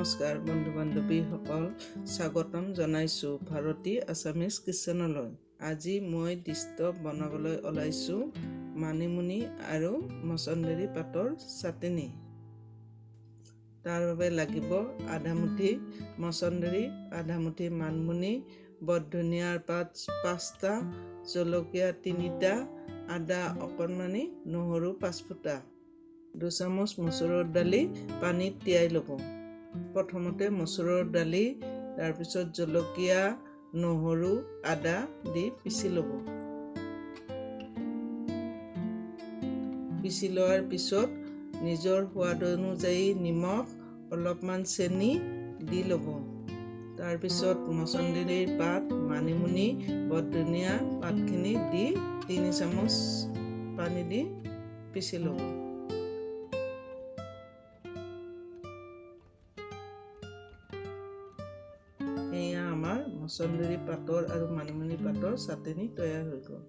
নমস্কাৰ বন্ধু বান্ধৱীসকল, স্বাগতম জনাইছোঁ ভাৰতী আছামিজ কিটচেনলৈ। আজি মই ডিষ্ট বনাবলৈ ওলাইছোঁ মানিমুনি আৰু মছন্দৰী পাতৰ চাটনি। তাৰ বাবে লাগিব আধা মুঠি মছন্দৰী, আধা মুঠি মানিমুনি, বৰধনিয়াৰ পাত 5টা, জলকীয়া 3টা, আদা অকণমানি, নহৰু 5 ফুটা, 2 চামুচ মচুৰৰ দালি পানীত তিয়াই ল'ব। প্ৰথমতে মচুৰৰ দালি, তাৰপিছত জলকীয়া, নহৰু, আদা দি পিচি ল'ব। পিচি লোৱাৰ পিছত নিজৰ সোৱাদ অনুযায়ী নিমখ, অলপমান চেনি দি ল'ব। তাৰপিছত মছন্দৰীৰ পাত, মানিমুনি, বৰধনিয়া পাতখিনি দি 3 চামুচ পানী দি পিচি ল'ব। এয়া আমাৰ মছন্দৰী পাতৰ আৰু মানিমুনি পাতৰ চাটনি তৈয়াৰ হৈ গ'ল।